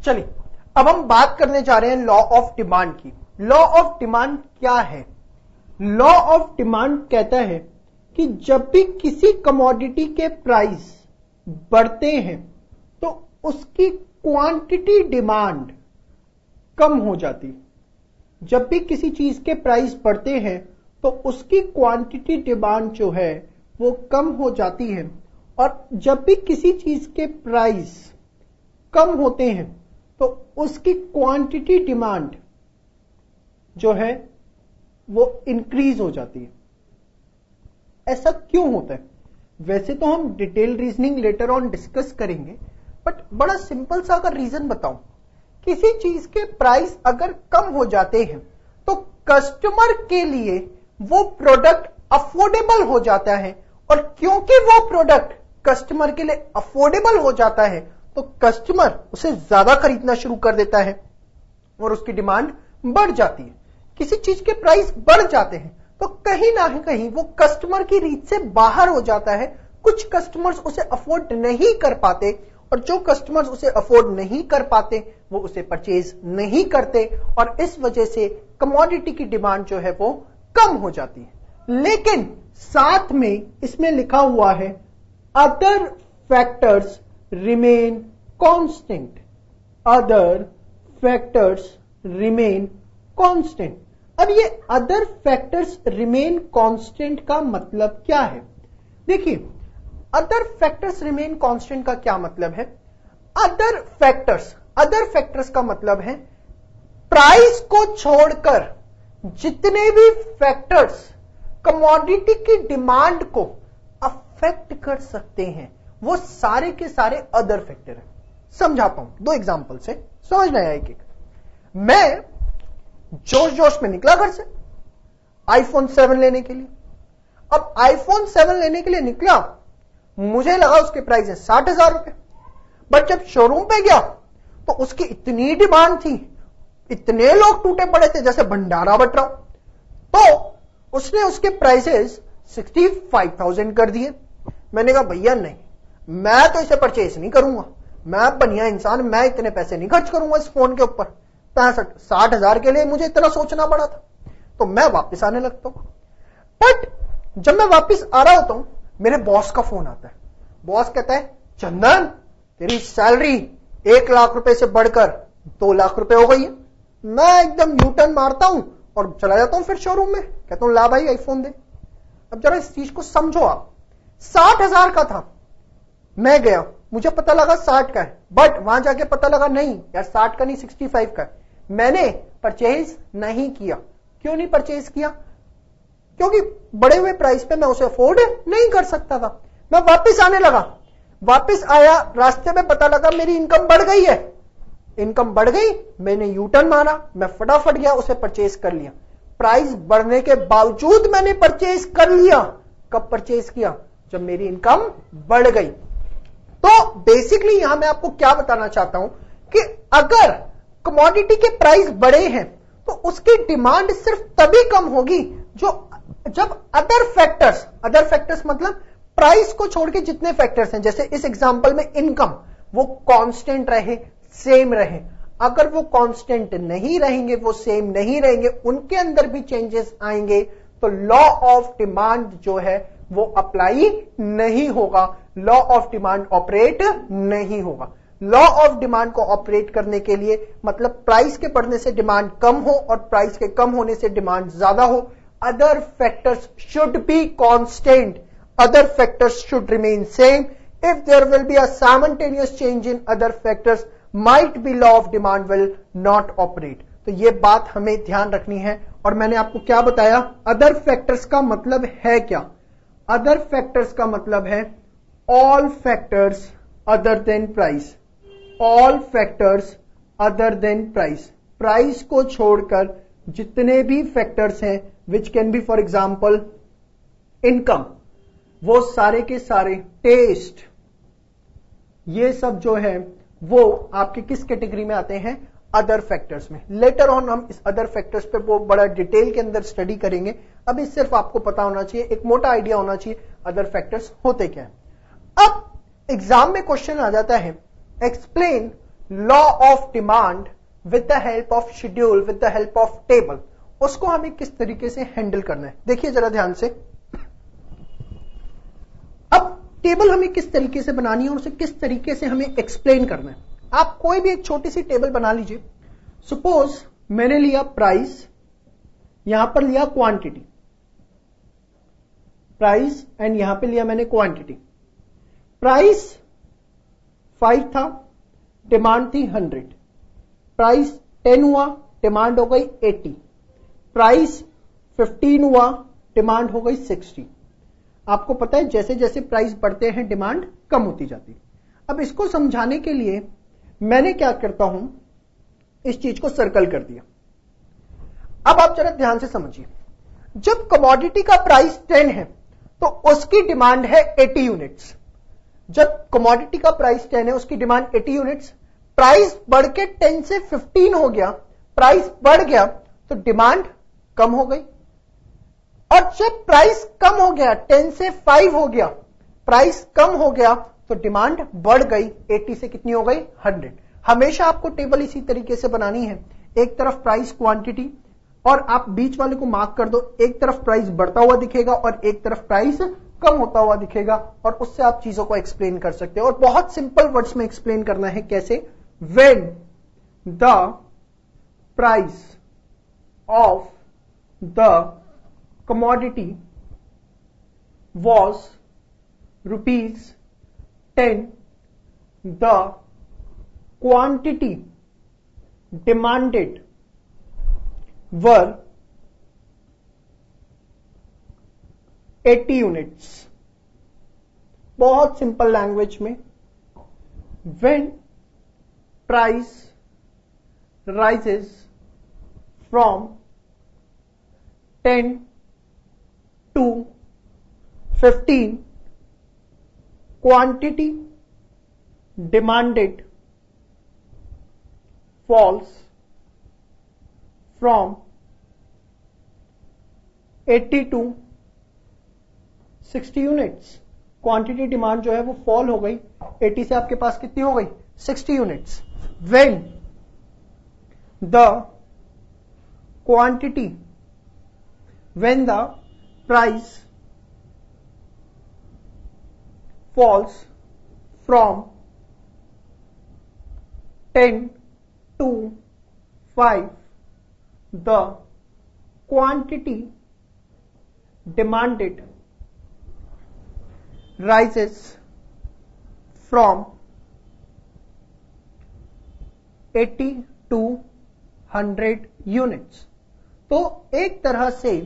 चलिए अब हम बात करने जा रहे हैं लॉ ऑफ डिमांड की। लॉ ऑफ डिमांड क्या है? लॉ ऑफ डिमांड कहता है कि जब भी किसी कमोडिटी के प्राइस बढ़ते हैं तो उसकी क्वांटिटी डिमांड कम हो जाती है। जब भी किसी चीज के प्राइस बढ़ते हैं तो उसकी क्वांटिटी डिमांड जो है वो कम हो जाती है, और जब भी किसी चीज के प्राइस कम होते हैं तो उसकी क्वांटिटी डिमांड जो है वो इंक्रीज हो जाती है। ऐसा क्यों होता है? वैसे तो हम detail reasoning later on discuss करेंगे, बट बड़ा सिंपल सा अगर रीजन बताऊं, किसी चीज के प्राइस अगर कम हो जाते हैं तो कस्टमर के लिए वो प्रोडक्ट अफोर्डेबल हो जाता है, और क्योंकि वो प्रोडक्ट कस्टमर के लिए अफोर्डेबल हो जाता है तो कस्टमर उसे ज्यादा खरीदना शुरू कर देता है और उसकी डिमांड बढ़ जाती है। किसी चीज के प्राइस बढ़ जाते हैं तो कहीं ना कहीं वो कस्टमर की रीच से बाहर हो जाता है। कुछ कस्टमर्स उसे अफोर्ड नहीं कर पाते, और जो कस्टमर्स उसे अफोर्ड नहीं कर पाते वो उसे परचेज नहीं करते, और इस वजह से कमोडिटी की डिमांड जो है वो कम हो जाती है। लेकिन साथ में इसमें लिखा हुआ है other factors remain constant. Other factors remain constant. अब ये अदर फैक्टर्स रिमेन कांस्टेंट का मतलब क्या है? देखिए, अदर फैक्टर्स रिमेन कांस्टेंट का क्या मतलब है? अदर फैक्टर्स का मतलब है प्राइस को छोड़कर जितने भी फैक्टर्स कमोडिटी की डिमांड को अफेक्ट कर सकते हैं वो सारे के सारे अदर फैक्टर हैं। समझाता हूं दो एग्जांपल से, समझ में आया एक एक। मैं जोश में निकला घर से आईफोन 7 लेने के लिए। अब आईफोन 7 लेने के लिए निकला, मुझे लगा उसके प्राइस है 60,000 रुपए, बट जब शोरूम पे गया तो उसकी इतनी डिमांड थी, इतने लोग टूटे पड़े थे जैसे भंडारा बट रहा, तो उसने उसके प्राइसेस 65,000 कर दिए। मैंने कहा भैया नहीं, मैं तो इसे परचेज नहीं करूंगा, मैं बढ़िया इंसान, मैं इतने पैसे नहीं खर्च करूंगा इस फोन के ऊपर। 60,000 के लिए मुझे इतना सोचना पड़ा था, तो मैं वापस आने लगता हूं। बट जब मैं वापस आ रहा होता हूं, मेरे बॉस का फोन आता है। बॉस कहता है चंदन, तेरी सैलरी 1 लाख रुपए से बढ़कर 2 लाख रुपए हो गई है। मैं एकदम यू टर्न मारता हूं और चला जाता हूं फिर शोरूम में, कहता हूं ला भाई आईफोन दे। अब जरा इस चीज को समझो आप, 60,000 का था, मैं गया, मुझे पता लगा 60 का है, बट वहां जाके पता लगा नहीं यार 60 का नहीं 65 का है। मैंने परचेज नहीं किया। क्यों नहीं परचेज किया? क्योंकि बढ़े हुए प्राइस पे मैं उसे अफोर्ड नहीं कर सकता था। मैं वापस आने लगा, वापस आया, रास्ते में पता लगा मेरी इनकम बढ़ गई है। इनकम बढ़ गई, मैंने यू टर्न मारा, मैं फटाफट गया उसे परचेज कर लिया। प्राइस बढ़ने के बावजूद मैंने परचेज कर लिया। कब परचेज किया? जब मेरी इनकम बढ़ गई। तो बेसिकली यहां मैं आपको क्या बताना चाहता हूं कि अगर कमोडिटी के प्राइस बढ़े हैं तो उसकी डिमांड सिर्फ तभी कम होगी जब अदर फैक्टर्स मतलब प्राइस को छोड़ के जितने फैक्टर्स हैं, जैसे इस एग्जांपल में इनकम, वो कांस्टेंट रहे, सेम रहे। अगर वो कांस्टेंट नहीं रहेंगे, वो सेम नहीं रहेंगे, उनके अंदर भी चेंजेस आएंगे, तो लॉ ऑफ डिमांड जो है वो अप्लाई नहीं होगा, लॉ ऑफ डिमांड ऑपरेट नहीं होगा। लॉ ऑफ डिमांड को ऑपरेट करने के लिए मतलब प्राइस के बढ़ने से डिमांड कम हो और प्राइस के कम होने से डिमांड ज्यादा हो, other factors should be constant, other factors should remain same. If there will be a simultaneous change in other factors, might be law of demand will not operate. तो ये बात हमें ध्यान रखनी है। और मैंने आपको क्या बताया, अदर फैक्टर्स का मतलब है क्या? अदर फैक्टर्स का मतलब है all factors other than price. All factors other than price, price को छोड़कर जितने भी फैक्टर्स हैं, which can be for example income, वो सारे के सारे, टेस्ट, ये सब जो है वो आपके किस कैटेगरी में आते हैं? अदर फैक्टर्स में। लेटर ऑन हम इस अदर फैक्टर्स पे वो बड़ा डिटेल के अंदर स्टडी करेंगे। अभी सिर्फ आपको पता होना चाहिए, एक मोटा आइडिया होना चाहिए अदर फैक्टर्स होते क्या है। अब एग्जाम में क्वेश्चन आ जाता है, explain law of demand with the help of schedule, with the help of table, उसको हमें किस तरीके से हैंडल करना है। देखिए जरा ध्यान से, अब टेबल हमें किस तरीके से बनानी है और उसे किस तरीके से हमें एक्सप्लेन करना है। आप कोई भी एक छोटी सी टेबल बना लीजिए। सपोज मैंने लिया प्राइस, यहां पर लिया क्वांटिटी, प्राइस एंड यहां पे लिया मैंने क्वांटिटी। प्राइस 5 था, डिमांड थी 100, प्राइस 10 हुआ, डिमांड हो गई 80, प्राइस 15 हुआ, डिमांड हो गई 60। आपको पता है जैसे जैसे प्राइस बढ़ते हैं डिमांड कम होती जाती है। अब इसको समझाने के लिए मैंने क्या करता हूं, इस चीज को सर्कल कर दिया। अब आप जरा ध्यान से समझिए, जब कमोडिटी का प्राइस 10 है तो उसकी डिमांड है 80 यूनिट्स। जब कमोडिटी का प्राइस 10 है, उसकी डिमांड 80 यूनिट्स, प्राइस बढ़ के 10 से 15 हो गया, प्राइस बढ़ गया तो डिमांड कम हो गई। और जब प्राइस कम हो गया, 10 से 5 हो गया, प्राइस कम हो गया तो डिमांड बढ़ गई, 80 से कितनी हो गई, 100। हमेशा आपको टेबल इसी तरीके से बनानी है, एक तरफ प्राइस क्वांटिटी और आप बीच वाले को मार्क कर दो, एक तरफ प्राइस बढ़ता हुआ दिखेगा और एक तरफ प्राइस कम होता हुआ दिखेगा, और उससे आप चीजों को एक्सप्लेन कर सकते हैं। और बहुत सिंपल वर्ड्स में एक्सप्लेन करना है, कैसे, when the price of the commodity was ₹10, the quantity demanded were 80 units। बहुत सिंपल लैंग्वेज में, when price rises from 10 to 15, quantity demanded falls from 80 to 60 units. Quantity demand जो है वो फॉल हो गई, 80 से आपके पास कितनी हो गई, 60 units. When the quantity, when the price falls from 10 to 5, the quantity demanded rises from 80 to 100 units. तो एक तरह से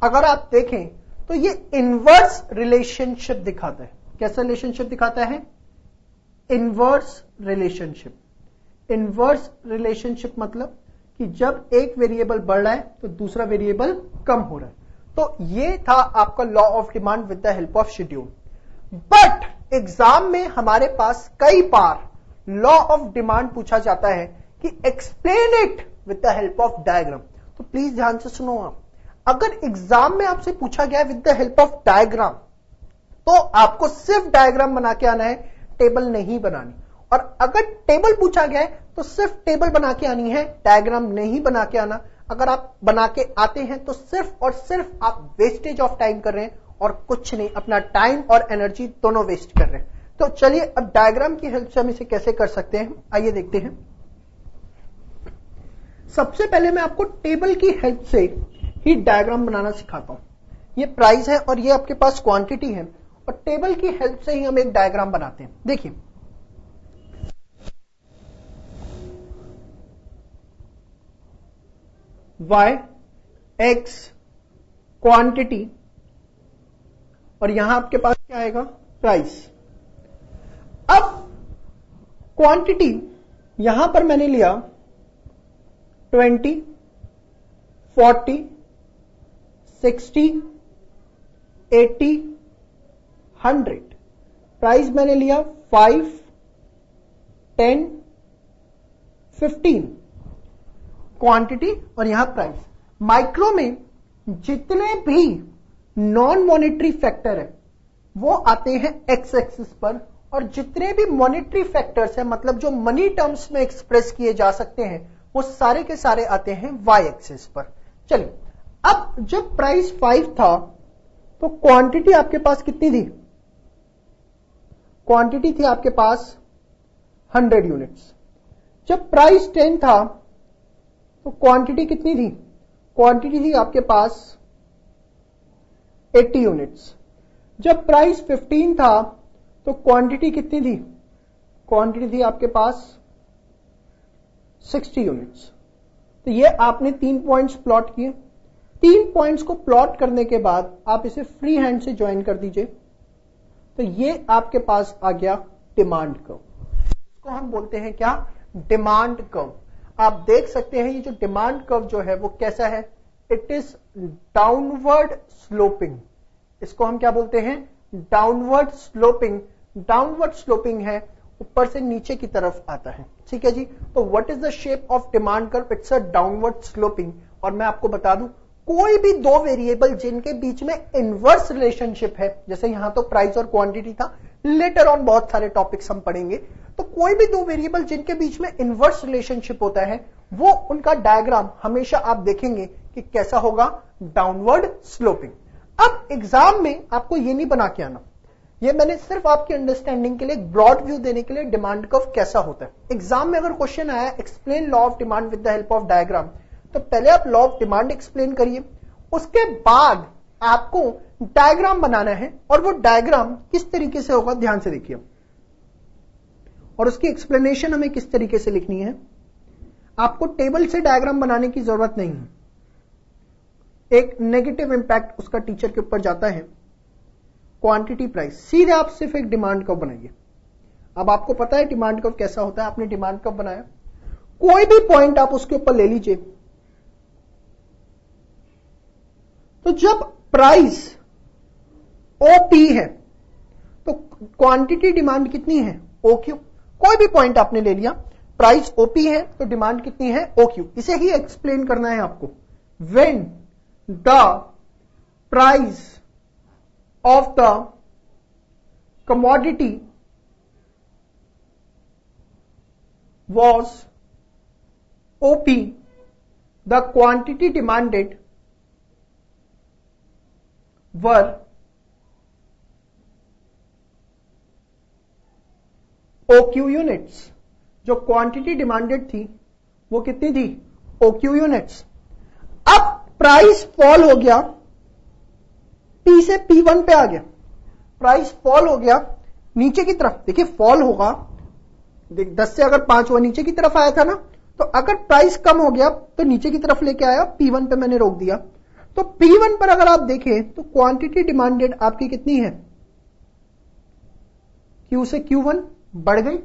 अगर आप देखें तो ये इनवर्स रिलेशनशिप दिखाता है। कैसा रिलेशनशिप दिखाता है, इनवर्स रिलेशनशिप। इनवर्स रिलेशनशिप मतलब कि जब एक वेरिएबल बढ़ रहा है तो दूसरा वेरिएबल कम हो रहा है। तो ये था आपका law of demand with the help of schedule. But exam में हमारे पास कई बार लॉ ऑफ डिमांड पूछा जाता है कि explain it with the help of diagram. तो प्लीज ध्यान से सुनो, आप अगर एग्जाम में आपसे पूछा गया with the help of diagram तो आपको सिर्फ डायग्राम बना के आना है, टेबल नहीं बनानी। और अगर टेबल पूछा गया है तो सिर्फ टेबल बना के आनी है, डायग्राम नहीं बना के आना। अगर आप बना के आते हैं तो सिर्फ और सिर्फ आप वेस्टेज ऑफ टाइम कर रहे हैं और कुछ नहीं, अपना टाइम और एनर्जी दोनों वेस्ट कर रहे हैं। तो चलिए अब डायग्राम की हेल्प से हम इसे कैसे कर सकते हैं, आइए देखते हैं। सबसे पहले मैं आपको टेबल की हेल्प से ही डायग्राम बनाना सिखाता हूं। ये प्राइस है और ये आपके पास क्वांटिटी है, और टेबल की हेल्प से ही हम एक डायग्राम बनाते हैं। देखिए, y x क्वांटिटी और यहां आपके पास क्या आएगा, प्राइस। अब क्वांटिटी यहां पर मैंने लिया 20, 40, 60, 80, 100। प्राइस मैंने लिया 5, 10, 15। क्वांटिटी और यहां प्राइस। माइक्रो में जितने भी नॉन मॉनेटरी फैक्टर है वो आते हैं एक्स एक्सिस पर और जितने भी मॉनेटरी फैक्टर्स हैं, मतलब जो मनी टर्म्स में एक्सप्रेस किए जा सकते हैं, वो सारे के सारे आते हैं वाई एक्सिस पर। चलिए, अब जब प्राइस 5 था तो क्वांटिटी आपके पास कितनी थी? क्वांटिटी थी आपके पास 100 यूनिट्स। जब प्राइस 10 था तो क्वांटिटी कितनी थी? क्वांटिटी थी आपके पास 80 यूनिट्स। जब प्राइस 15 था तो क्वांटिटी कितनी थी? क्वांटिटी थी आपके पास 60 यूनिट्स। तो ये आपने 3 पॉइंट्स प्लॉट किए। 3 पॉइंट्स को प्लॉट करने के बाद आप इसे फ्री हैंड से ज्वाइन कर दीजिए, तो ये आपके पास आ गया डिमांड कर्व। इसको हम बोलते हैं क्या? Demand curve. आप देख सकते हैं ये जो डिमांड कर्व जो है वो कैसा है? It is downward sloping. इसको हम क्या बोलते हैं? Downward sloping. डाउनवर्ड स्लोपिंग है, ऊपर से नीचे की तरफ आता है। ठीक है जी। तो what is the shape of demand curve? It's a downward sloping. और मैं आपको बता दूं, कोई भी दो वेरिएबल जिनके बीच में इनवर्स रिलेशनशिप है, जैसे यहां तो प्राइस और क्वांटिटी था, लेटर ऑन बहुत सारे टॉपिक्स हम पढ़ेंगे, तो कोई भी दो वेरिएबल जिनके बीच में इनवर्स रिलेशनशिप होता है, वो उनका डायग्राम हमेशा आप देखेंगे कि कैसा होगा? Downward sloping. अब एग्जाम में आपको ये नहीं बना के आना, ये मैंने सिर्फ आपकी अंडरस्टैंडिंग के लिए एक ब्रॉड व्यू देने के लिए डिमांड कर्व कैसा होता है। एग्जाम में अगर क्वेश्चन आया explain law of demand with the help of diagram, तो पहले आप लॉ ऑफ डिमांड एक्सप्लेन करिए, उसके बाद आपको डायग्राम बनाना है, और वो डायग्राम किस तरीके से होगा ध्यान से देखिए, और उसकी एक्सप्लेनेशन हमें किस तरीके से लिखनी है। आपको टेबल से डायग्राम बनाने की जरूरत नहीं है, एक नेगेटिव इंपैक्ट उसका टीचर के ऊपर जाता है। क्वांटिटी प्राइस, सीधे आप सिर्फ एक डिमांड कर्व बनाइए। अब आपको पता है डिमांड कर्व कैसा होता है, आपने डिमांड कर्व बनाया, कोई भी पॉइंट आप उसके ऊपर ले लीजिए। तो जब प्राइस ओपी है तो क्वांटिटी डिमांड कितनी है? ओक्यू। कोई भी पॉइंट आपने ले लिया, प्राइस ओपी है तो डिमांड कितनी है? ओक्यू। इसे ही एक्सप्लेन करना है आपको। When the price of the commodity was OP, the quantity demanded were OQ units। जो क्वांटिटी डिमांडेड थी वो कितनी थी? OQ units. अब प्राइस फॉल हो गया, P से P1 पे आ गया, प्राइस फॉल हो गया नीचे की तरफ। देखिए फॉल होगा, 10 से अगर 5 हुआ नीचे की तरफ आया था ना, तो अगर प्राइस कम हो गया तो नीचे की तरफ लेके आया, P1 पे मैंने रोक दिया। तो P1 पर अगर आप देखें तो क्वांटिटी डिमांडेड आपकी कितनी है? Q से Q1 बढ़ गई।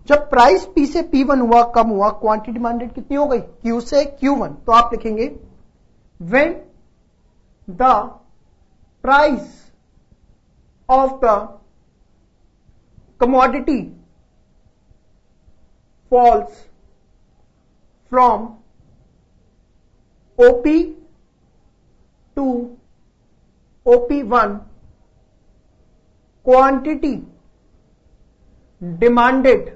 जब प्राइस P से P1 हुआ, कम हुआ, क्वांटिटी डिमांडेड कितनी हो गई? Q से Q1। तो आप लिखेंगे when the price of the commodity falls from OP to OP1, quantity demanded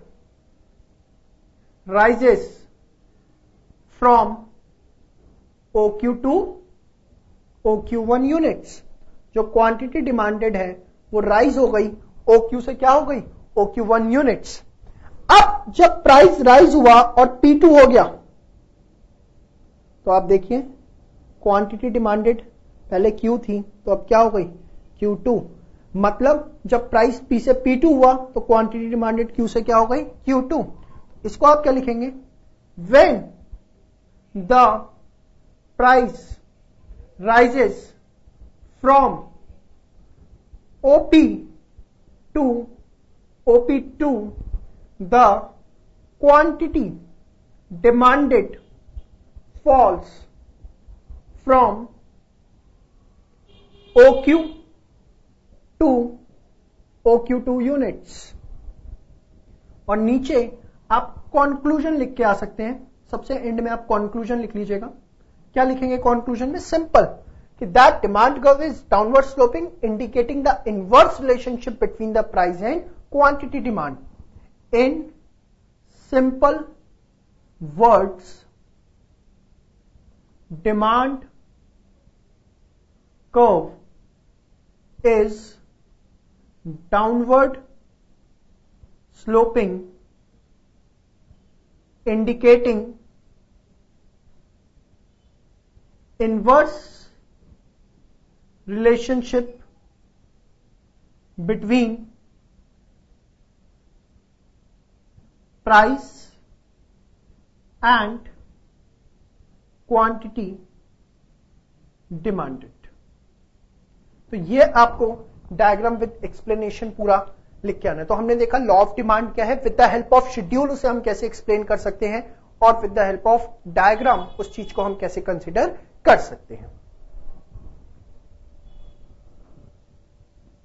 rises from OQ to OQ1 units। जो क्वांटिटी डिमांडेड है वो राइज हो गई, OQ से क्या हो गई? OQ1 units. अब जब प्राइस राइज हुआ और P2 हो गया, तो आप देखिए क्वांटिटी डिमांडेड पहले Q थी, तो अब क्या हो गई? Q2। मतलब जब प्राइस P से P2 हुआ तो क्वांटिटी डिमांडेड Q से क्या हो गई? Q2। इसको आप क्या लिखेंगे? When the price rises from OP to OP2, the quantity demanded falls from OQ to OQ2 units। और नीचे आप कंक्लूजन लिख के आ सकते हैं, सबसे एंड में आप कंक्लूजन लिख लीजिएगा। क्या लिखेंगे कंक्लूजन में? सिंपल कि that demand curve is downward sloping indicating the inverse relationship between the price and quantity demand. In simple words, demand curve is downward sloping, indicating inverse relationship between price and quantity demanded. तो ये आपको diagram with explanation पूरा लिख के आना है. तो हमने देखा लॉ ऑफ डिमांड क्या है, with the help of schedule उसे हम कैसे एक्सप्लेन कर सकते हैं, और with the help of diagram उस चीज को हम कैसे कंसिडर कर सकते हैं.